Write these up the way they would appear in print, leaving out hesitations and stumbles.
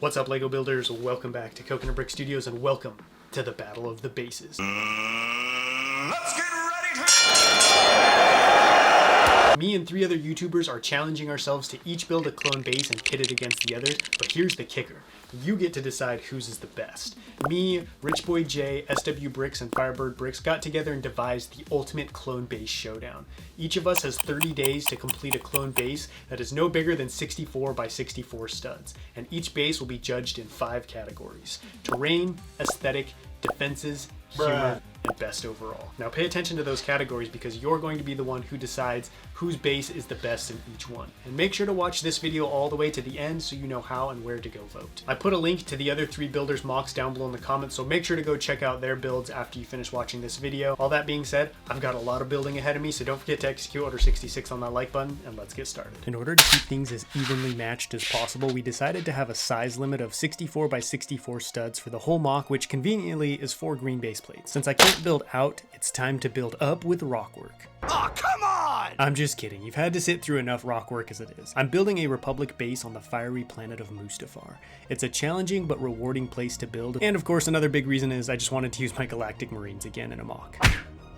What's up, Lego builders? Welcome back to Coconut Brick Studios and welcome to the Battle of the Bases. Let's get ready to... Me and 3 other YouTubers are challenging ourselves to each build a clone base and pit it against the others, but here's the kicker. You get to decide whose is the best. Me, Rich Boy J, SW Bricks, and Firebird Bricks got together and devised the ultimate clone base showdown. Each of us has 30 days to complete a clone base that is no bigger than 64 by 64 studs, and each base will be judged in 5 categories: terrain, aesthetic, defenses, humor, and best overall. Now pay attention to those categories because you're going to be the one who decides whose base is the best in each one. And make sure to watch this video all the way to the end so you know how and where to go vote. I put a link to the other 3 builders' mocks down below in the comments, so make sure to go check out their builds after you finish watching this video. All that being said, I've got a lot of building ahead of me, so don't forget to execute Order 66 on that like button, and let's get started. In order to keep things as evenly matched as possible, we decided to have a size limit of 64 by 64 studs for the whole mock, which conveniently is 4 green base plates. Since I can't build out, it's time to build up with rock work. Oh, come on! I'm just kidding. You've had to sit through enough rock work as it is. I'm building a Republic base on the fiery planet of Mustafar. It's a challenging but rewarding place to build, and of course another big reason is I just wanted to use my Galactic Marines again in a mock.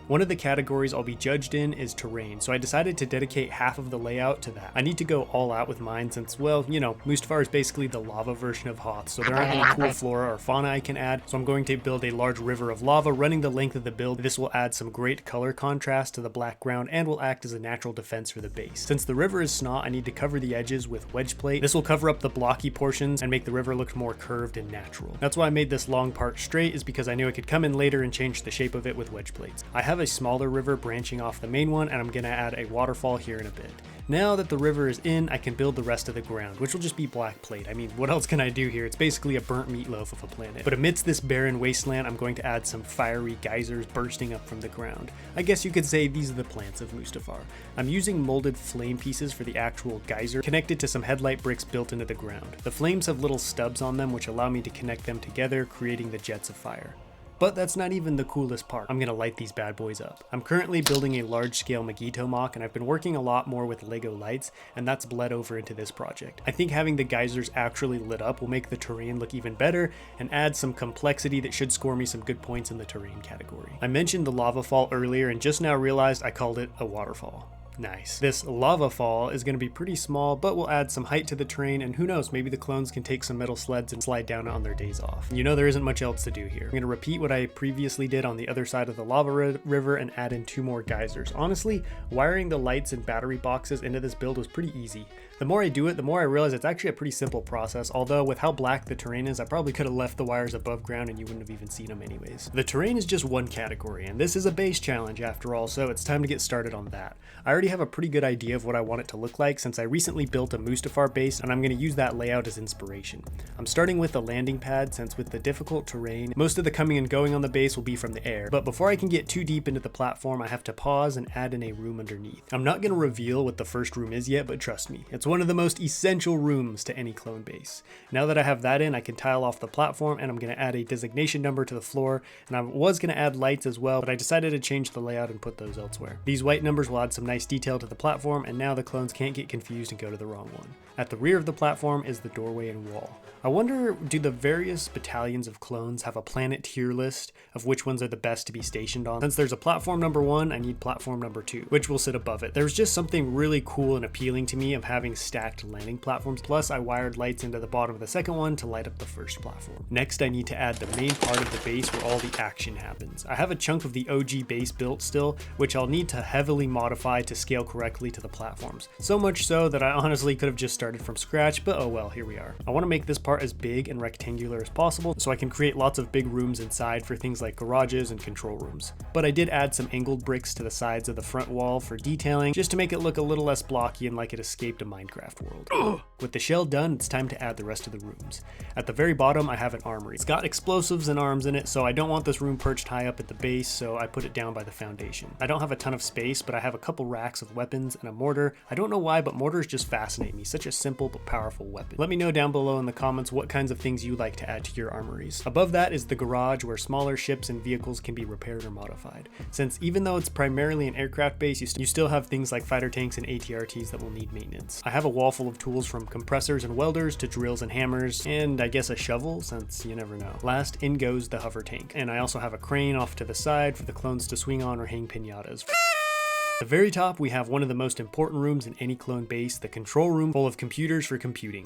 One of the categories I'll be judged in is terrain, so I decided to dedicate half of the layout to that. I need to go all out with mine since, well, you know, Mustafar is basically the lava version of Hoth, so there aren't any cool flora or fauna I can add, so I'm going to build a large river of lava running the length of the build. This will add some great color contrast to the black ground and will act as a natural defense for the base. Since the river is snot, I need to cover the edges with wedge plate. This will cover up the blocky portions and make the river look more curved and natural. That's why I made this long part straight, is because I knew I could come in later and change the shape of it with wedge plates. I have a smaller river branching off the main one, and I'm gonna add a waterfall here in a bit. Now that the river is in, I can build the rest of the ground, which will just be black plate. I mean, what else can I do here? It's basically a burnt meatloaf of a planet. But amidst this barren wasteland, I'm going to add some fiery geysers bursting up from the ground. I guess you could say these are the plants of Mustafar. I'm using molded flame pieces for the actual geyser, connected to some headlight bricks built into the ground. The flames have little stubs on them, which allow me to connect them together, creating the jets of fire. But that's not even the coolest part. I'm gonna light these bad boys up. I'm currently building a large-scale Megito mock, and I've been working a lot more with Lego lights, and that's bled over into this project. I think having the geysers actually lit up will make the terrain look even better and add some complexity that should score me some good points in the terrain category. I mentioned the lava fall earlier and just now realized I called it a waterfall. Nice. This lava fall is going to be pretty small, but will add some height to the terrain, and who knows, maybe the clones can take some metal sleds and slide down on their days off. You know, there isn't much else to do here. I'm going to repeat what I previously did on the other side of the lava river and add in 2 more geysers. Honestly, wiring the lights and battery boxes into this build was pretty easy. The more I do it, the more I realize it's actually a pretty simple process, although with how black the terrain is, I probably could have left the wires above ground and you wouldn't have even seen them anyways. The terrain is just one category, and this is a base challenge after all, so it's time to get started on that. I already have a pretty good idea of what I want it to look like since I recently built a Mustafar base, and I'm going to use that layout as inspiration. I'm starting with a landing pad since with the difficult terrain, most of the coming and going on the base will be from the air, but before I can get too deep into the platform, I have to pause and add in a room underneath. I'm not going to reveal what the first room is yet, but trust me, it's one of the most essential rooms to any clone base. Now that I have that in, I can tile off the platform, and I'm going to add a designation number to the floor, and I was going to add lights as well, but I decided to change the layout and put those elsewhere. These white numbers will add some nice detail to the platform, and now the clones can't get confused and go to the wrong one. At the rear of the platform is the doorway and wall. I wonder, do the various battalions of clones have a planet tier list of which ones are the best to be stationed on? Since there's a platform number 1, I need platform number 2, which will sit above it. There's just something really cool and appealing to me of having stacked landing platforms, plus I wired lights into the bottom of the second one to light up the first platform. Next, I need to add the main part of the base where all the action happens. I have a chunk of the OG base built still, which I'll need to heavily modify to scale correctly to the platforms. So much so that I honestly could have just started from scratch, but oh well, here we are. I want to make this part as big and rectangular as possible so I can create lots of big rooms inside for things like garages and control rooms. But I did add some angled bricks to the sides of the front wall for detailing, just to make it look a little less blocky and like it escaped a Minecraft world. With the shell done, it's time to add the rest of the rooms. At the very bottom, I have an armory. It's got explosives and arms in it, so I don't want this room perched high up at the base, so I put it down by the foundation. I don't have a ton of space, but I have a couple racks of weapons and a mortar. I don't know why, but mortars just fascinate me. Such a simple but powerful weapon. Let me know down below in the comments comments what kinds of things you like to add to your armories. Above that is the garage, where smaller ships and vehicles can be repaired or modified. Since even though it's primarily an aircraft base, you still have things like fighter tanks and ATRTs that will need maintenance. I have a wall full of tools from compressors and welders to drills and hammers, and I guess a shovel, since you never know. Last, in goes the hover tank, and I also have a crane off to the side for the clones to swing on or hang piñatas. At the very top, we have one of the most important rooms in any clone base, the control room, full of computers for computing.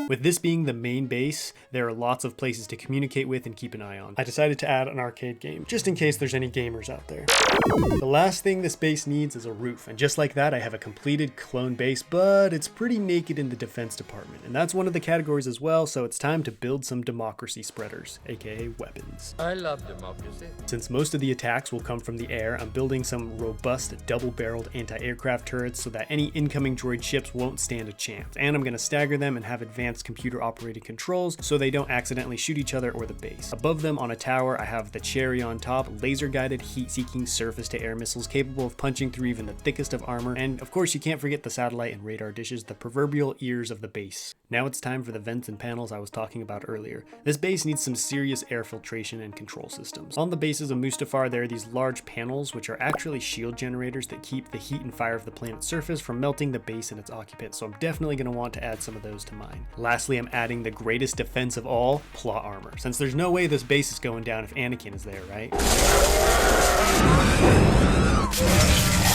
With this being the main base, there are lots of places to communicate with and keep an eye on. I decided to add an arcade game, just in case there's any gamers out there. The last thing this base needs is a roof, and just like that, I have a completed clone base, but it's pretty naked in the defense department, and that's one of the categories as well, so it's time to build some democracy spreaders, aka weapons. I love democracy. Since most of the attacks will come from the air, I'm building some robust double-barreled anti-aircraft turrets so that any incoming droid ships won't stand a chance, and I'm going to stagger them and have advanced computer-operated controls so they don't accidentally shoot each other or the base. Above them on a tower, I have the cherry on top, laser-guided heat-seeking surface-to-air missiles capable of punching through even the thickest of armor, and of course you can't forget the satellite and radar dishes, the proverbial ears of the base. Now it's time for the vents and panels I was talking about earlier. This base needs some serious air filtration and control systems. On the bases of Mustafar, there are these large panels which are actually shield generators that keep the heat and fire of the planet's surface from melting the base and its occupants, so I'm definitely going to want to add some of those to mine. Lastly, I'm adding the greatest defense of all, plot armor, since there's no way this base is going down if Anakin is there, right?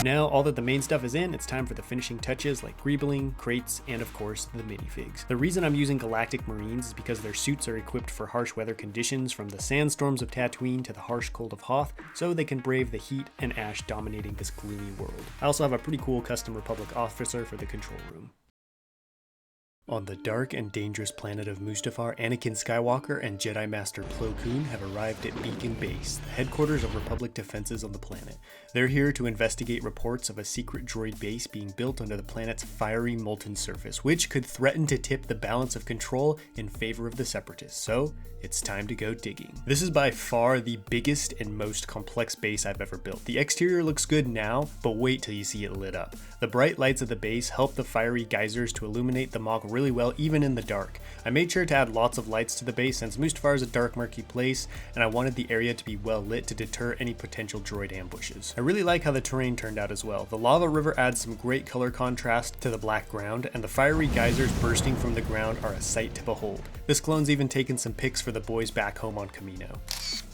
Now, all that the main stuff is in, it's time for the finishing touches like greebling, crates, and of course, the minifigs. The reason I'm using Galactic Marines is because their suits are equipped for harsh weather conditions, from the sandstorms of Tatooine to the harsh cold of Hoth, so they can brave the heat and ash dominating this gloomy world. I also have a pretty cool custom Republic officer for the control room. On the dark and dangerous planet of Mustafar, Anakin Skywalker and Jedi Master Plo Koon have arrived at Beacon Base, the headquarters of Republic defenses on the planet. They're here to investigate reports of a secret droid base being built under the planet's fiery molten surface, which could threaten to tip the balance of control in favor of the Separatists, so it's time to go digging. This is by far the biggest and most complex base I've ever built. The exterior looks good now, but wait till you see it lit up. The bright lights of the base help the fiery geysers to illuminate the Mog really well even in the dark. I made sure to add lots of lights to the base since Mustafar is a dark, murky place, and I wanted the area to be well lit to deter any potential droid ambushes. I really like how the terrain turned out as well. The lava river adds some great color contrast to the black ground, and the fiery geysers bursting from the ground are a sight to behold. This clone's even taken some pics for the boys back home on Camino.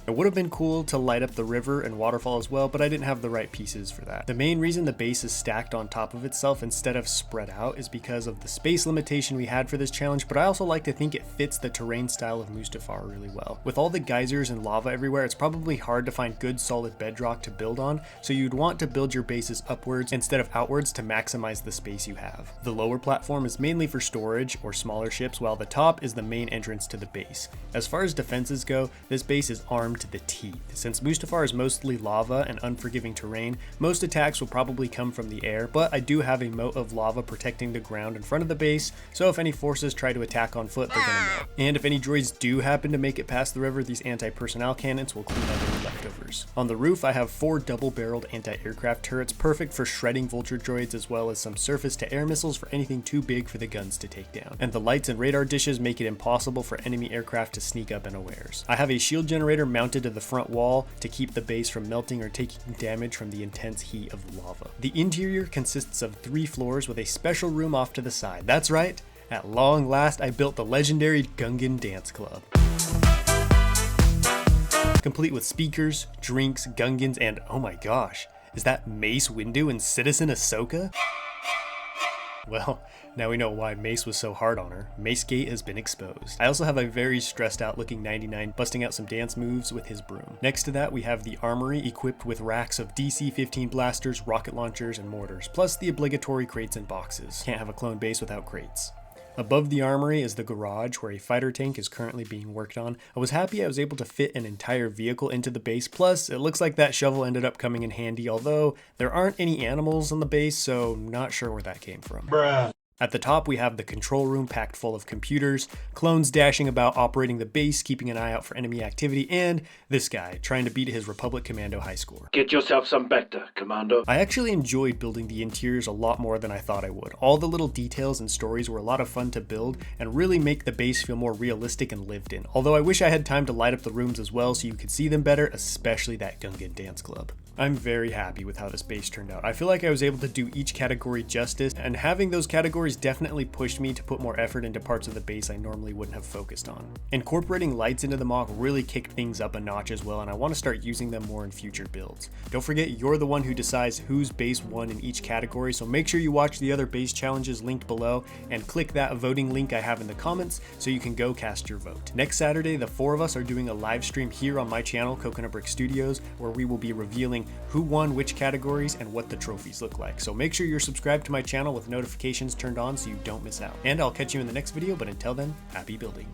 It would have been cool to light up the river and waterfall as well, but I didn't have the right pieces for that. The main reason the base is stacked on top of itself instead of spread out is because of the space limitation we had for this challenge, but I also like to think it fits the terrain style of Mustafar really well. With all the geysers and lava everywhere, it's probably hard to find good solid bedrock to build on, so you'd want to build your bases upwards instead of outwards to maximize the space you have. The lower platform is mainly for storage or smaller ships, while the top is the main entrance to the base. As far as defenses go, this base is armed to the teeth. Since Mustafar is mostly lava and unforgiving terrain, most attacks will probably come from the air, but I do have a moat of lava protecting the ground in front of the base, so if any forces try to attack on foot, they're gonna melt. And if any droids do happen to make it past the river, these anti-personnel cannons will clean up any leftovers. On the roof, I have 4 double-barreled anti-aircraft turrets, perfect for shredding vulture droids, as well as some surface-to-air missiles for anything too big for the guns to take down. And the lights and radar dishes make it impossible for enemy aircraft to sneak up unawares. I have a shield generator mounted to the front wall to keep the base from melting or taking damage from the intense heat of lava. The interior consists of 3 floors with a special room off to the side. That's right, at long last I built the legendary Gungan Dance Club. Complete with speakers, drinks, Gungans, and oh my gosh, is that Mace Windu and Citizen Ahsoka? Well, now we know why Mace was so hard on her. Macegate has been exposed. I also have a very stressed out looking 99 busting out some dance moves with his broom. Next to that, we have the armory equipped with racks of DC-15 blasters, rocket launchers, and mortars, plus the obligatory crates and boxes. Can't have a clone base without crates. Above the armory is the garage where a fighter tank is currently being worked on. I was happy I was able to fit an entire vehicle into the base, plus it looks like that shovel ended up coming in handy, although there aren't any animals on the base, so not sure where that came from. Bruh. At the top, we have the control room packed full of computers, clones dashing about operating the base, keeping an eye out for enemy activity, and this guy trying to beat his Republic Commando high score. Get yourself some Bacta, Commando. I actually enjoyed building the interiors a lot more than I thought I would. All the little details and stories were a lot of fun to build and really make the base feel more realistic and lived in. Although I wish I had time to light up the rooms as well so you could see them better, especially that Gungan Dance Club. I'm very happy with how this base turned out. I feel like I was able to do each category justice, and having those categories definitely pushed me to put more effort into parts of the base I normally wouldn't have focused on. Incorporating lights into the MOC really kicked things up a notch as well, and I want to start using them more in future builds. Don't forget, you're the one who decides whose base won in each category, so make sure you watch the other base challenges linked below and click that voting link I have in the comments so you can go cast your vote. Next Saturday, the 4 of us are doing a live stream here on my channel, Coconut Brick Studios, where we will be revealing who won which categories and what the trophies look like. So make sure you're subscribed to my channel with notifications turned on so you don't miss out. And I'll catch you in the next video, but until then, happy building.